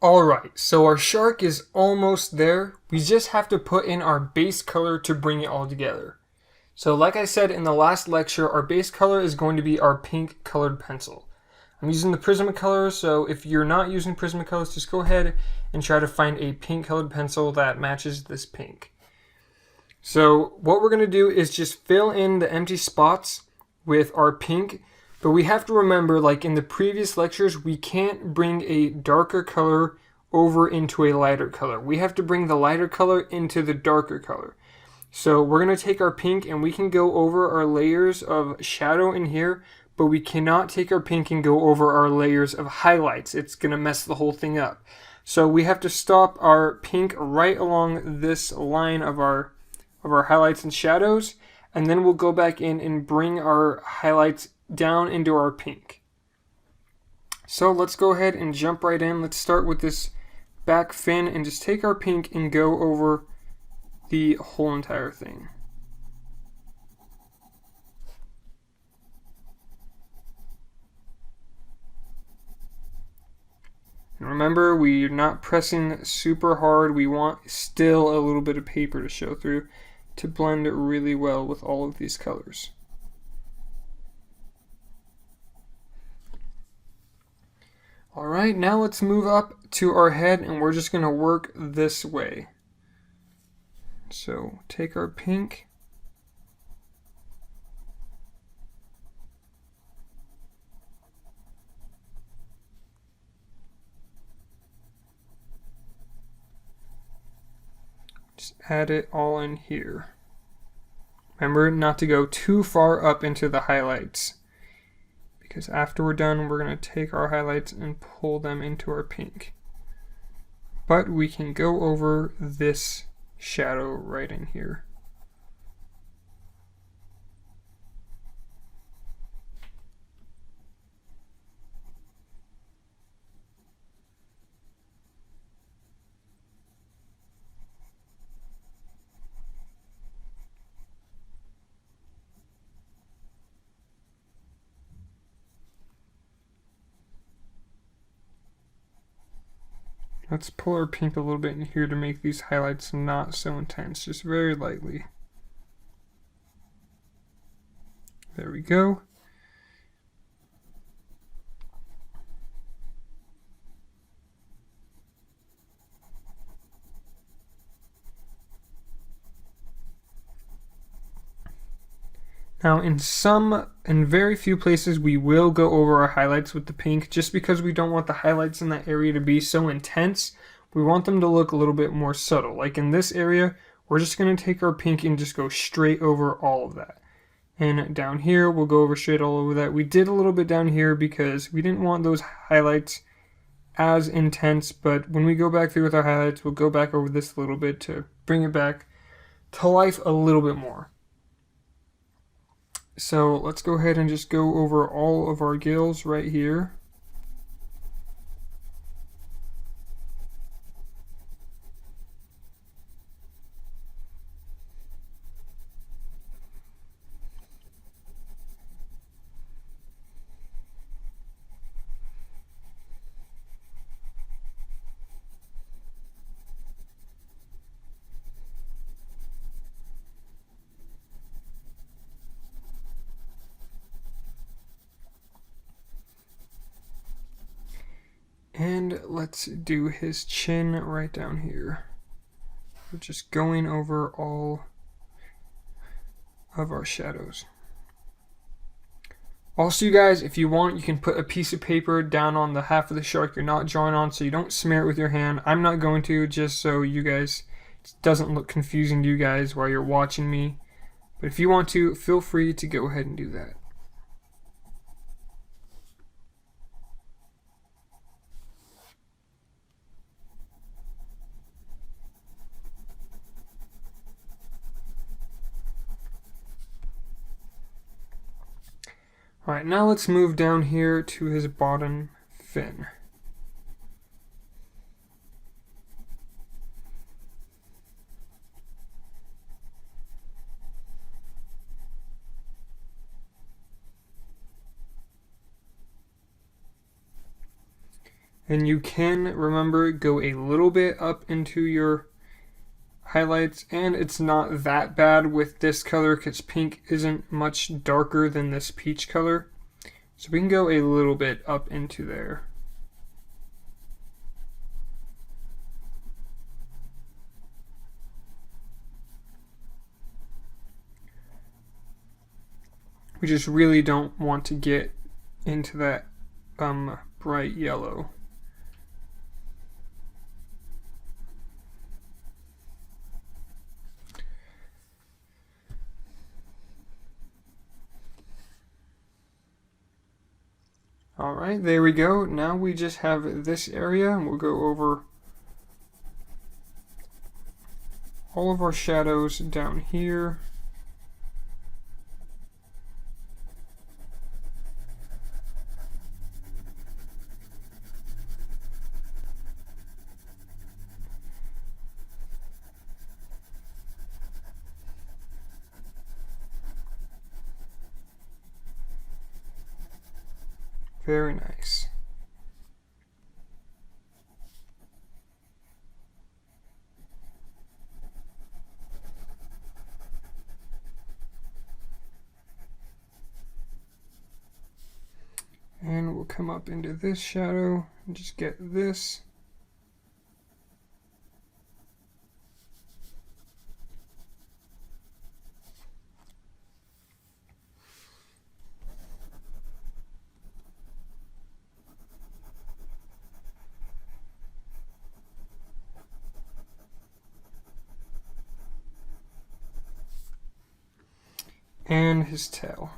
Alright, so our shark is almost there. We just have to put in our base color to bring it all together. So like I said in the last lecture, our base color is going to be our pink colored pencil. I'm using the Prismacolor, so if you're not using Prismacolors, just go ahead and try to find a pink colored pencil that matches this pink. So what we're going to do is just fill in the empty spots with our pink, but we have to remember, like in the previous lectures, we can't bring a darker color over into a lighter color. We have to bring the lighter color into the darker color. So we're going to take our pink and we can go over our layers of shadow in here, but we cannot take our pink and go over our layers of highlights. It's going to mess the whole thing up. So we have to stop our pink right along this line of our highlights and shadows, and then we'll go back in and bring our highlights down into our pink. So let's go ahead and jump right in. Let's start with this back fin and just take our pink and go over the whole entire thing. And remember, we're not pressing super hard. We want still a little bit of paper to show through to blend really well with all of these colors. Alright, now let's move up to our head and we're just going to work this way. So take our pink, just add it all in here. Remember not to go too far up into the highlights, because after we're done, we're going to take our highlights and pull them into our pink. But we can go over this shadow right in here. Let's pull our pink a little bit in here to make these highlights not so intense, just very lightly. There we go. Now in very few places we will go over our highlights with the pink, just because we don't want the highlights in that area to be so intense. We want them to look a little bit more subtle. Like in this area, we're just going to take our pink and just go straight over all of that. And down here, we'll go over straight all over that. We did a little bit down here because we didn't want those highlights as intense, but when we go back through with our highlights, we'll go back over this a little bit to bring it back to life a little bit more. So let's go ahead and just go over all of our gills right here. And let's do his chin right down here. We're just going over all of our shadows. Also, you guys, if you want, you can put a piece of paper down on the half of the shark you're not drawing on so you don't smear it with your hand. I'm not going to, just so you guys, it doesn't look confusing to you guys while you're watching me. But if you want to, feel free to go ahead and do that. Alright, now let's move down here to his bottom fin. And you can, remember, go a little bit up into your highlights, and it's not that bad with this color because pink isn't much darker than this peach color. So we can go a little bit up into there. We just really don't want to get into that bright yellow. Alright, there we go. Now we just have this area, and we'll go over all of our shadows down here. Very nice. And we'll come up into this shadow and just get this. And his tail.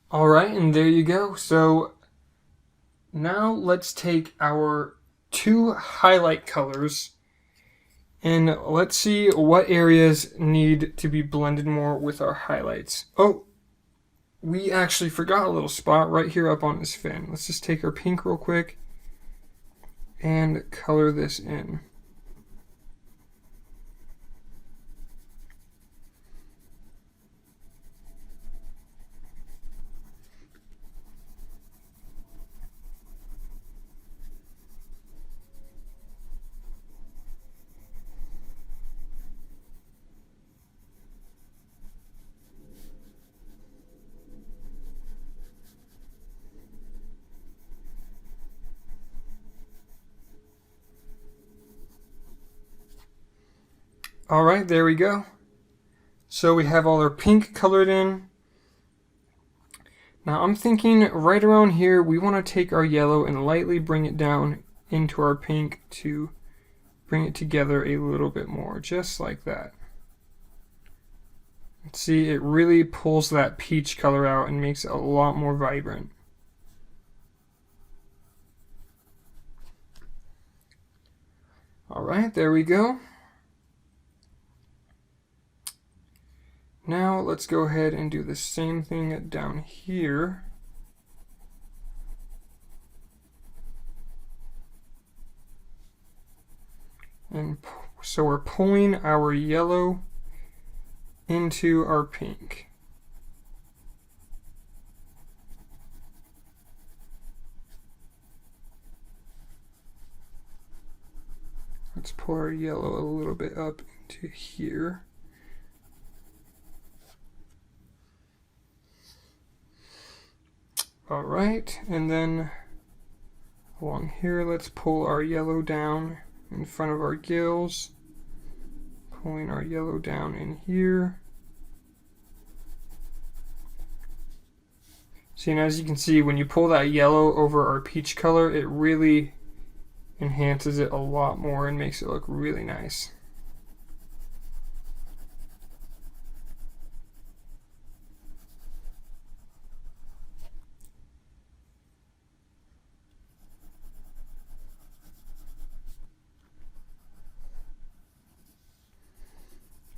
All right, and there you go. So now let's take our two highlight colors and let's see what areas need to be blended more with our highlights. Oh, we actually forgot a little spot right here up on his fin. Let's just take our pink real quick and color this in. All right, there we go. So we have all our pink colored in. Now I'm thinking right around here, we want to take our yellow and lightly bring it down into our pink to bring it together a little bit more, just like that. See, it really pulls that peach color out and makes it a lot more vibrant. All right, there we go. Now let's go ahead and do the same thing down here. And so we're pulling our yellow into our pink. Let's pull our yellow a little bit up into here. All right, and then along here, let's pull our yellow down in front of our gills. Pulling our yellow down in here. See, and as you can see, when you pull that yellow over our peach color, it really enhances it a lot more and makes it look really nice.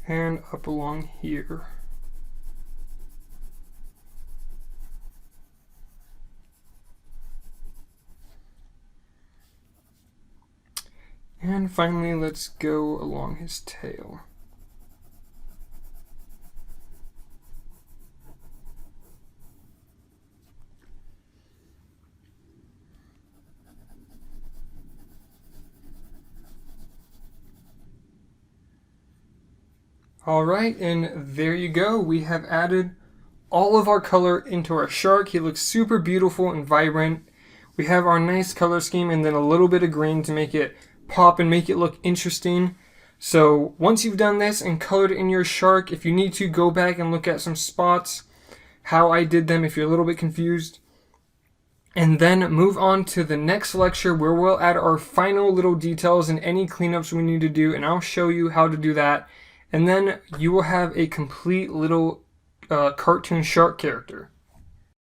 and up along here. And finally, let's go along his tail. Alright, and there you go. We have added all of our color into our shark. He looks super beautiful and vibrant. We have our nice color scheme and then a little bit of green to make it pop and make it look interesting. So once you've done this and colored in your shark, if you need to, go back and look at some spots, how I did them if you're a little bit confused. And then move on to the next lecture where we'll add our final little details and any cleanups we need to do, and I'll show you how to do that. And then you will have a complete little cartoon shark character.